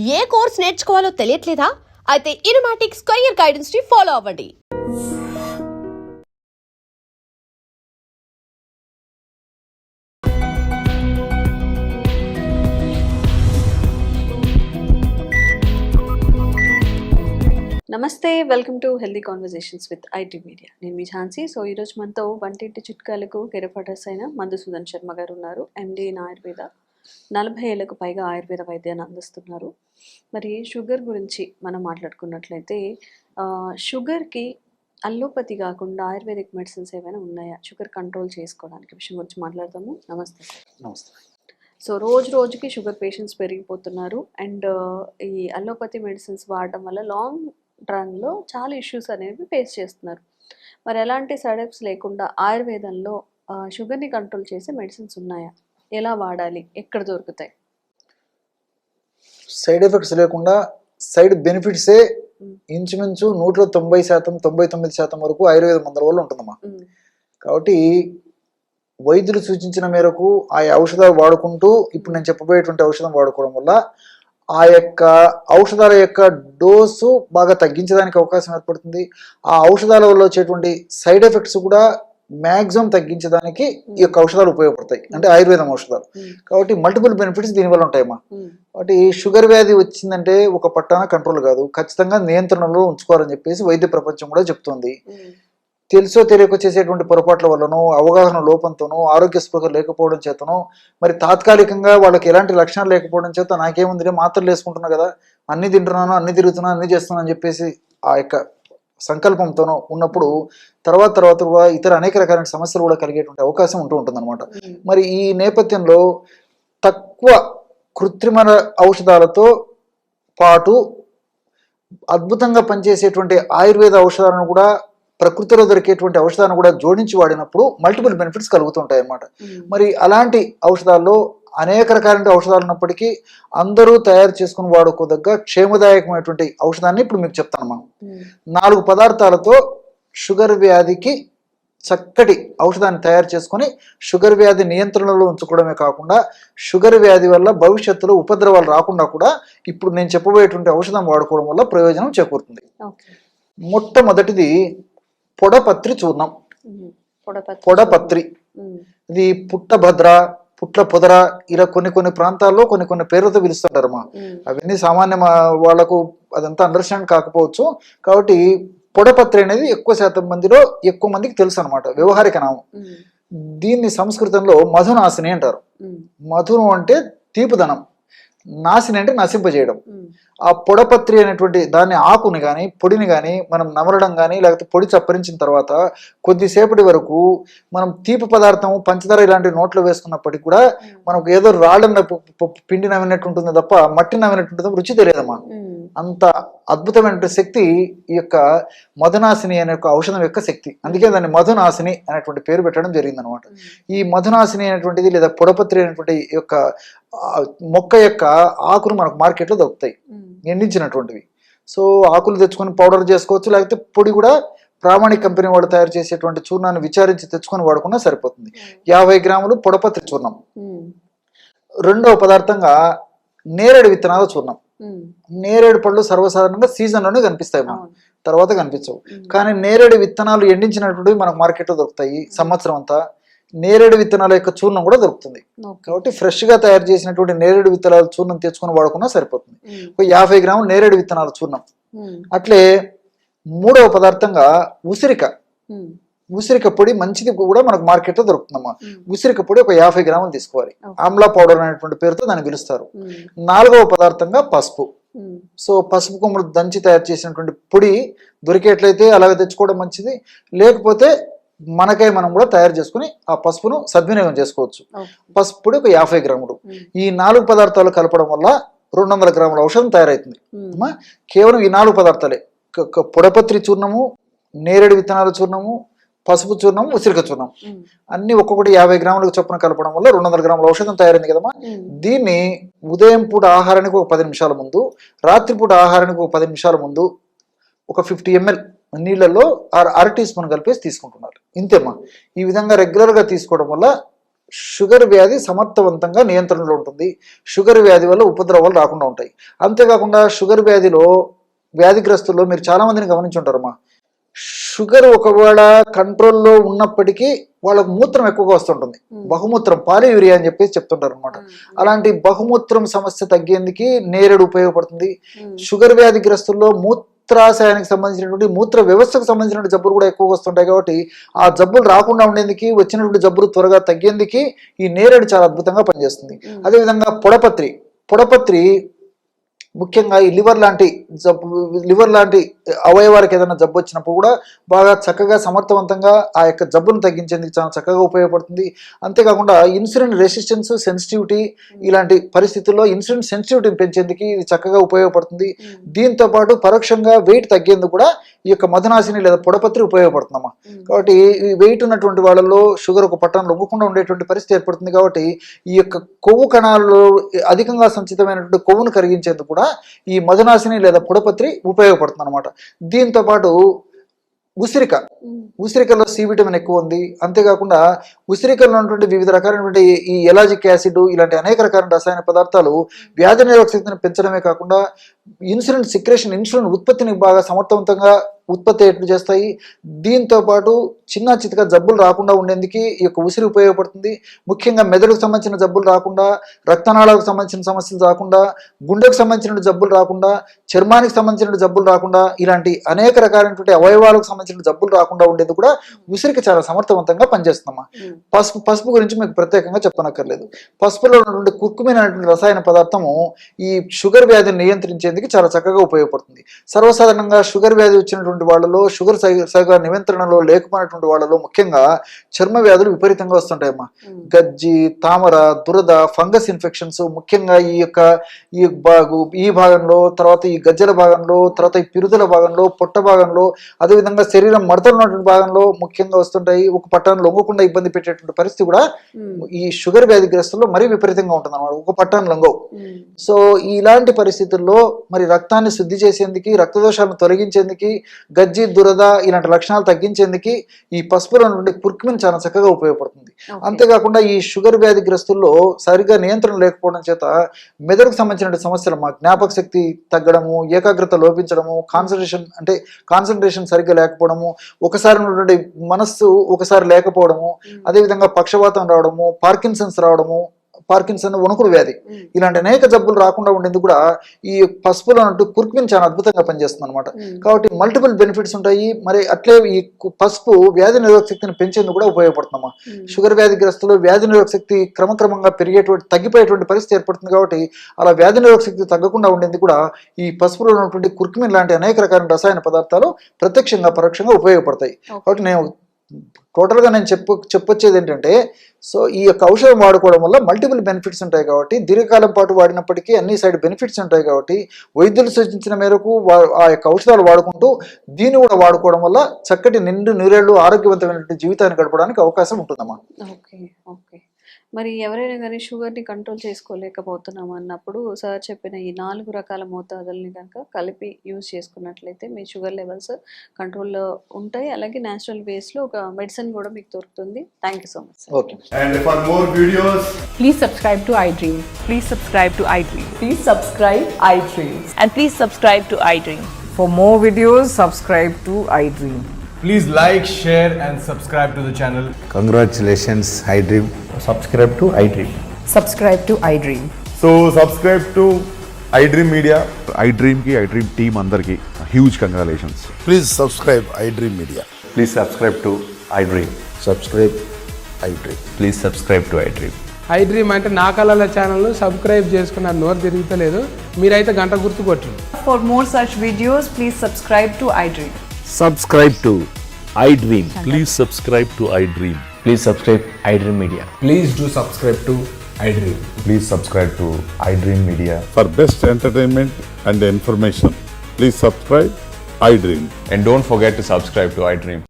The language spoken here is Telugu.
ఏ కోర్స్ నేర్చుకోవాలో తెలియట్లేదా? అయితే ఇనుమాటిక్ స్క్వేర్ గైడెన్స్ ని ఫాలో అవ్వండి. నమస్తే, welcome to healthy conversations with IT media. నేను మీ ఝాన్సీ. సో ఈరోజు మనతో వంటింటి చిట్కాలకు కెరఫాటర్స్ అయిన మధుసూదన్ శర్మ గారు ఉన్నారు. ఎండి ఇన్ ఆయుర్వేద, 40 ఏళ్లకు పైగా ఆయుర్వేద వైద్యాన్ని అందిస్తున్నారు. మరి షుగర్ గురించి మనం మాట్లాడుకున్నట్లయితే షుగర్కి అల్లోపతి కాకుండా ఆయుర్వేదిక్ మెడిసిన్స్ ఏమైనా ఉన్నాయా షుగర్ కంట్రోల్ చేసుకోవడానికి? విషయం గురించి మాట్లాడతాము. నమస్తే సార్. నమస్తే. సో రోజు రోజుకి షుగర్ పేషెంట్స్ పెరిగిపోతున్నారు. అండ్ ఈ అల్లోపతి మెడిసిన్స్ వాడడం వల్ల లాంగ్ రన్లో చాలా ఇష్యూస్ అనేవి ఫేస్ చేస్తున్నారు. మరి ఎలాంటి సైడ్ ఎఫెక్ట్స్ లేకుండా ఆయుర్వేదంలో షుగర్ని కంట్రోల్ చేసే మెడిసిన్స్ ఉన్నాయా? ఎలా వాడాలి? ఎక్కడ దొరుకుతాయి? సైడ్ ఎఫెక్ట్స్ లేకుండా సైడ్ బెనిఫిట్సే ఇంచుమించు 190%, 99% వరకు ఆయుర్వేద మందుల వల్ల ఉంటుందమ్మా. కాబట్టి వైద్యులు సూచించిన మేరకు ఆ ఔషధాలు వాడుకుంటూ ఇప్పుడు నేను చెప్పబోయేటువంటి ఔషధం వాడుకోవడం వల్ల ఆ యొక్క ఔషధాల యొక్క డోసు బాగా తగ్గించడానికి అవకాశం ఏర్పడుతుంది. ఆ ఔషధాల వల్ల వచ్చేటువంటి సైడ్ ఎఫెక్ట్స్ కూడా మ్యాక్సిమం తగ్గించడానికి ఈ యొక్క ఔషధాలు ఉపయోగపడతాయి, అంటే ఆయుర్వేదం ఔషధాలు. కాబట్టి మల్టిపుల్ బెనిఫిట్స్ దీనివల్ల ఉంటాయమ్మా. కాబట్టి షుగర్ వ్యాధి వచ్చిందంటే ఒక పట్టాన కంట్రోల్ కాదు, ఖచ్చితంగా నియంత్రణలో ఉంచుకోవాలని చెప్పేసి వైద్య ప్రపంచం కూడా చెప్తుంది. తెలుసో తెలియక చేసేటువంటి పొరపాట్ల వల్లనో, అవగాహన లోపంతోనో, ఆరోగ్య స్పృహ లేకపోవడం చేతనో, మరి తాత్కాలికంగా వాళ్ళకి ఎలాంటి లక్షణాలు లేకపోవడం చేత నాకేముంది మాత్రలు వేసుకుంటున్నా కదా, అన్ని తింటున్నాను, అన్ని తిరుగుతున్నాను, అన్ని చేస్తున్నాను అని చెప్పేసి ఆ యొక్క సంకల్పంతోనో ఉన్నప్పుడు తర్వాత కూడా ఇతర అనేక రకాలైన సమస్యలు కూడా కలిగేటువంటి అవకాశం ఉంటుంది అనమాట. మరి ఈ నేపథ్యంలో తక్కువ కృత్రిమ ఔషధాలతో పాటు అద్భుతంగా పనిచేసేటువంటి ఆయుర్వేద ఔషధాలను కూడా, ప్రకృతిలో దొరికేటువంటి ఔషధాలను కూడా జోడించి వాడినప్పుడు మల్టిపుల్ బెనిఫిట్స్ కలుగుతుంటాయి అన్నమాట. మరి అలాంటి ఔషధాల్లో అనేక రకాలైన ఔషధాలు ఉన్నప్పటికీ అందరూ తయారు చేసుకుని వాడుకోదగ్గ క్షేమదాయకమైనటువంటి ఔషధాన్ని ఇప్పుడు మీకు చెప్తాను. 4 పదార్థాలతో షుగర్ వ్యాధికి చక్కటి ఔషధాన్ని తయారు చేసుకొని షుగర్ వ్యాధి నియంత్రణలో ఉంచుకోవడమే కాకుండా షుగర్ వ్యాధి వల్ల భవిష్యత్తులో ఉపద్రవాలు రాకుండా కూడా ఇప్పుడు నేను చెప్పబోయేటువంటి ఔషధం వాడుకోవడం వల్ల ప్రయోజనం చేకూరుతుంది. మొట్టమొదటిది పొడపత్రి చూర్ణం. పొడపత్రి ఇది పుట్టభద్ర, పుట్ల పొదర, ఇలా కొన్ని ప్రాంతాల్లో కొన్ని పేర్లతో పిలుస్తుంటారమ్మా. అవన్నీ సామాన్య వాళ్లకు అదంతా అండర్స్టాండ్ కాకపోవచ్చు. కాబట్టి పొడపత్రి అనేది ఎక్కువ మందికి తెలుసు అనమాట, వ్యవహారిక నామం. దీన్ని సంస్కృతంలో మధునాశిని అంటారు. మధును అంటే తీపుదనం, నాశిని అంటే నశింపజేయడం. ఆ పొడపత్రి అనేటువంటి దాన్ని ఆకుని కానీ పొడిని కానీ మనం నమలడం కానీ లేకపోతే పొడి చప్పరించిన తర్వాత కొద్దిసేపటి వరకు మనం తీపి పదార్థం, పంచదార ఇలాంటి నోట్లో వేసుకున్నప్పటికీ కూడా మనకు ఏదో రాళ్ళ పిండి నవ్వినట్టు ఉంటుంది తప్ప మట్టి నవ్వినట్టు ఉంటుంది, రుచి తెలియదమ్మా. అంత అద్భుతమైన శక్తి ఈ యొక్క మధునాశిని అనే ఒక ఔషధం యొక్క శక్తి. అందుకే దాన్ని మధునాశిని అనేటువంటి పేరు పెట్టడం జరిగింది అనమాట. ఈ మధునాశిని అనేటువంటిది లేదా పొడపత్రి అనేటువంటి యొక్క మొక్క యొక్క ఆకులు మనకు మార్కెట్లో దొరుకుతాయి, ఎండించినటువంటివి. సో ఆకులు తెచ్చుకొని పౌడర్ చేసుకోవచ్చు, లేకపోతే పొడి కూడా ప్రామాణిక కంపెనీ వాడు తయారు చేసేటువంటి చూర్ణాన్ని విచారించి తెచ్చుకొని వాడుకున్నా సరిపోతుంది. 50 గ్రాములు పొడపత్రి చూర్ణం. రెండవ పదార్థంగా నేరేడు విత్తనాల చూర్ణం. నేరేడు పళ్ళు సర్వసాధారణంగా సీజన్లోనే కనిపిస్తాయి, తర్వాత కనిపించవు. కానీ నేరేడు విత్తనాలు ఎండించినటువంటివి మనకు మార్కెట్లో దొరుకుతాయి సంవత్సరం అంతా. నేరేడు విత్తనాల యొక్క చూర్ణం కూడా దొరుకుతుంది. కాబట్టి ఫ్రెష్ గా తయారు చేసినటువంటి నేరేడు విత్తనాల చూర్ణం తెచ్చుకొని వాడుకున్నా సరిపోతుంది. ఒక 50 గ్రాములు నేరేడు విత్తనాల చూర్ణం. అట్లే మూడవ పదార్థంగా ఉసిరిక పొడి, మంచిది కూడా మనకు మార్కెట్లో దొరుకుతుందమ్మా. ఉసిరిక పొడి ఒక 50 గ్రాములు తీసుకోవాలి. ఆమ్లా పౌడర్ అనేటువంటి పేరుతో దాన్ని పిలుస్తారు. 4వ పదార్థంగా పసుపు. సో పసుపు కొమ్ములు దంచి తయారు చేసినటువంటి పొడి దొరికేట్లయితే అలాగే తెచ్చుకోవడం మంచిది. లేకపోతే మనకై మనం కూడా తయారు చేసుకుని ఆ పసుపును సద్వినియోగం చేసుకోవచ్చు. పసుపు పొడి ఒక 50 గ్రాములు. ఈ 4 పదార్థాలు కలపడం వల్ల 200 గ్రాముల ఔషధం తయారవుతుంది. కేవలం ఈ 4 పదార్థాలే, పొడపత్రి చూర్ణము, నేరేడు విత్తనాల చూర్ణము, పసుపు చూర్ణం, ఉసిరిక చూర్ణం అన్ని ఒక్కొక్కటి 50 గ్రాములకు చొప్పున కలపడం వల్ల 200 గ్రాముల ఔషధం తయారైంది కదమ్మా. దీన్ని ఉదయం పూట ఆహారానికి ఒక 10 నిమిషాల ముందు, రాత్రిపూట ఆహారానికి ఒక 10 నిమిషాల ముందు ఒక 50 ml నీళ్ళల్లో 1/2 టీ స్పూన్ కలిపేసి తీసుకుంటున్నారు. ఇంతేమ్మా. ఈ విధంగా రెగ్యులర్గా తీసుకోవడం వల్ల షుగర్ వ్యాధి సమర్థవంతంగా నియంత్రణలో ఉంటుంది. షుగర్ వ్యాధి వల్ల ఉపద్రవాలు రాకుండా ఉంటాయి. అంతేకాకుండా షుగర్ వ్యాధిలో వ్యాధిగ్రస్తుల్లో మీరు చాలా మందిని గమనించుంటారమ్మా. షుగర్ ఒకవేళ కంట్రోల్లో ఉన్నప్పటికీ వాళ్ళకు మూత్రం ఎక్కువగా వస్తుంటుంది. బహుమూత్రం, పాలియూరియా అని చెప్పేసి చెప్తుంటారు అనమాట. అలాంటి బహుమూత్రం సమస్య తగ్గేందుకు నేరేడు ఉపయోగపడుతుంది. షుగర్ వ్యాధిగ్రస్తుల్లో మూత్రాశయానికి సంబంధించినటువంటి మూత్ర వ్యవస్థకు సంబంధించిన జబ్బులు కూడా ఎక్కువగా వస్తుంటాయి. కాబట్టి ఆ జబ్బులు రాకుండా ఉండేందుకు, వచ్చినటువంటి జబ్బులు త్వరగా తగ్గేందుకు ఈ నేరేడు చాలా అద్భుతంగా పనిచేస్తుంది. అదేవిధంగా పొడపత్రి ముఖ్యంగా ఈ లివర్ లాంటి అవయవాలకు ఏదైనా జబ్బు వచ్చినప్పుడు కూడా బాగా చక్కగా సమర్థవంతంగా ఆ యొక్క జబ్బును తగ్గించేందుకు చాలా చక్కగా ఉపయోగపడుతుంది. అంతేకాకుండా ఇన్సులిన్ రెసిస్టెన్స్, సెన్సిటివిటీ ఇలాంటి పరిస్థితుల్లో ఇన్సులిన్ సెన్సిటివిటీని పెంచేందుకు ఇది చక్కగా ఉపయోగపడుతుంది. దీంతో పాటు పరోక్షంగా వెయిట్ తగ్గేందుకు కూడా ఈ యొక్క మధునాశిని లేదా పొడపత్రి ఉపయోగపడుతుందమ్మా. కాబట్టి ఈ వెయిట్ ఉన్నటువంటి వాళ్ళలో షుగర్ ఒక పట్టణం లొంగకుండా ఉండేటువంటి పరిస్థితి ఏర్పడుతుంది. కాబట్టి ఈ యొక్క కొవ్వు కణాల్లో అధికంగా సంచితమైనటువంటి కొవ్వును కరిగించేందుకు కూడా ఈ మధునాశిని లేదా పొడపత్రి ఉపయోగపడుతుంది అనమాట. దీంతో పాటు ఉసిరికలో సి విటమిన్ ఎక్కువ ఉంది. అంతేకాకుండా ఉసిరికల్లో ఉన్నటువంటి వివిధ రకాలైనటువంటి ఈ ఎలాజిక్ యాసిడ్ ఇలాంటి అనేక రకాల రసాయన పదార్థాలు వ్యాధి నిరోధక శక్తిని పెంచడమే కాకుండా ఇన్సులిన్ ఉత్పత్తిని బాగా సమర్థవంతంగా ఉత్పత్తి అయ్యేట్లు చేస్తాయి. దీంతో పాటు చిన్న చితక జబ్బులు రాకుండా ఉండేందుకు ఈ యొక్క ఉసిరి ఉపయోగపడుతుంది. ముఖ్యంగా మెదడుకు సంబంధించిన జబ్బులు రాకుండా, రక్తనాళాలకు సంబంధించిన సమస్యలు రాకుండా, గుండెకు సంబంధించిన జబ్బులు రాకుండా, చర్మానికి సంబంధించిన జబ్బులు రాకుండా, ఇలాంటి అనేక రకాలైనటువంటి అవయవాలకు సంబంధించిన జబ్బులు రాకుండా ఉండేది కూడా ఉసిరికి చాలా సమర్థవంతంగా పనిచేస్తుందమ్మా. పసుపు గురించి మీకు ప్రత్యేకంగా చెప్పనక్కర్లేదు. పసుపులో ఉన్నటువంటి కుర్కుమిన్ అనేటువంటి రసాయన పదార్థము ఈ షుగర్ వ్యాధిని నియంత్రించేందుకు చాలా చక్కగా ఉపయోగపడుతుంది. సర్వసాధారణంగా షుగర్ వ్యాధి వచ్చినటువంటి వాళ్ళలో, షుగర్ సరిగా నియంత్రణలో లేకపోయినటువంటి వాళ్ళలో ముఖ్యంగా చర్మ వ్యాధులు విపరీతంగా వస్తుంటాయమ్మా. గజ్జి, తామర, దురద, ఫంగస్ ఇన్ఫెక్షన్స్ ముఖ్యంగా ఈ భాగంలో, తర్వాత ఈ గజ్జల భాగంలో, తర్వాత ఈ పిరుదల భాగంలో, పొట్ట భాగంలో, అదేవిధంగా శరీరం మడతలు ఉన్నటువంటి భాగంలో ముఖ్యంగా వస్తుంటాయి. ఒక పట్టాన్ని లొంగకుండా ఇబ్బంది పెట్టేటువంటి పరిస్థితి కూడా ఈ షుగర్ వ్యాధిగ్రస్తుల్లో మరీ విపరీతంగా ఉంటుంది అన్నమాట. ఒక పట్టాన్ని లొంగవు. సో ఇలాంటి పరిస్థితుల్లో మరి రక్తాన్ని శుద్ధి చేసేందుకు, రక్తదోషాలను తొలగించేందుకు, గజ్జి, దురద ఇలాంటి లక్షణాలు తగ్గించేందుకు ఈ పసుపులో నుండి కుర్కుమిన్ చాలా చక్కగా ఉపయోగపడుతుంది. అంతేకాకుండా ఈ షుగర్ వ్యాధిగ్రస్తుల్లో సరిగా నియంత్రణ లేకపోవడం చేత మెదడుకు సంబంధించిన సమస్యలు, జ్ఞాపక శక్తి తగ్గడము, ఏకాగ్రత లోపించడము, కాన్సన్ట్రేషన్ సరిగ్గా లేకపోవడము, ఒకసారి ఉన్నటువంటి మనస్సు ఒకసారి లేకపోవడము, అదేవిధంగా పక్షవాతం రావడము, పార్కిన్సన్ వణుకుడు వ్యాధి ఇలాంటి అనేక జబ్బులు రాకుండా ఉండేందుకు కూడా ఈ పసుపులో ఉన్నట్టు కుర్కుమిన్ చాలా అద్భుతంగా పనిచేస్తుంది అనమాట. కాబట్టి మల్టిపుల్ బెనిఫిట్స్ ఉంటాయి. మరి అట్లే ఈ పసుపు వ్యాధి నిరోధక శక్తిని పెంచేందుకు కూడా ఉపయోగపడుతుందమ్మా. షుగర్ వ్యాధిగ్రస్తులు వ్యాధి నిరోధక శక్తి క్రమక్రమంగా తగ్గిపోయేటువంటి పరిస్థితి ఏర్పడుతుంది. కాబట్టి అలా వ్యాధి నిరోధక శక్తి తగ్గకుండా ఉండేందుకు కూడా ఈ పసుపులో ఉన్నటువంటి కుర్కుమిన్ లాంటి అనేక రకాల రసాయన పదార్థాలు ప్రత్యక్షంగా పరోక్షంగా ఉపయోగపడతాయి. కాబట్టి టోటల్గా నేను చెప్పొచ్చేది ఏంటంటే, సో ఈ యొక్క ఔషధం వాడుకోవడం వల్ల మల్టిపుల్ బెనిఫిట్స్ ఉంటాయి. కాబట్టి దీర్ఘకాలం పాటు వాడినప్పటికీ అన్ని సైడ్ బెనిఫిట్స్ ఉంటాయి. కాబట్టి వైద్యులు సూచించిన మేరకు ఆ యొక్క ఔషధాలు వాడుకుంటూ దీన్ని కూడా వాడుకోవడం వల్ల చక్కటి నిండేళ్లు ఆరోగ్యవంతమైనటువంటి జీవితాన్ని గడపడానికి అవకాశం ఉంటుందమ్మా. ఓకే. మరి ఎవరైనా కానీ షుగర్ని కంట్రోల్ చేసుకోలేకపోతున్నాం అన్నప్పుడు సార్ చెప్పిన ఈ 4 రకాల మోతాదుల్ని కనుక కలిపి యూజ్ చేసుకున్నట్లయితే మీ షుగర్ లెవెల్స్ కంట్రోల్లో ఉంటాయి. అలాగే న్యాచురల్ వేస్లో ఒక మెడిసిన్ కూడా మీకు దొరుకుతుంది. Thank you so much sir. Okay. And for more videos, Please subscribe to iDream. Please subscribe to iDream. Please subscribe iDream. And please subscribe to iDream. For more videos, subscribe to iDream. please like, share and subscribe to the channel. Congratulations, iDream. Subscribe to iDream. Subscribe to iDream. So subscribe to iDream Media. iDream की iDream team अंदर की huge congratulations. Please subscribe iDream Media. Please subscribe to iDream. Subscribe iDream. Please subscribe to iDream. iDream అంటే నా కళల ఛానల్ను సబ్స్క్రైబ్ చేసుకున్న నోరు తిరుగుతలేదు. మీరైతే గంట గుర్తు కొట్టండి. For more such videos, please subscribe to iDream. Subscribe to iDream. Please subscribe to iDream. Please subscribe iDream Media. Please do subscribe to iDream. Please subscribe to iDream Media. For best entertainment and information, please subscribe iDream. And don't forget to subscribe to iDream.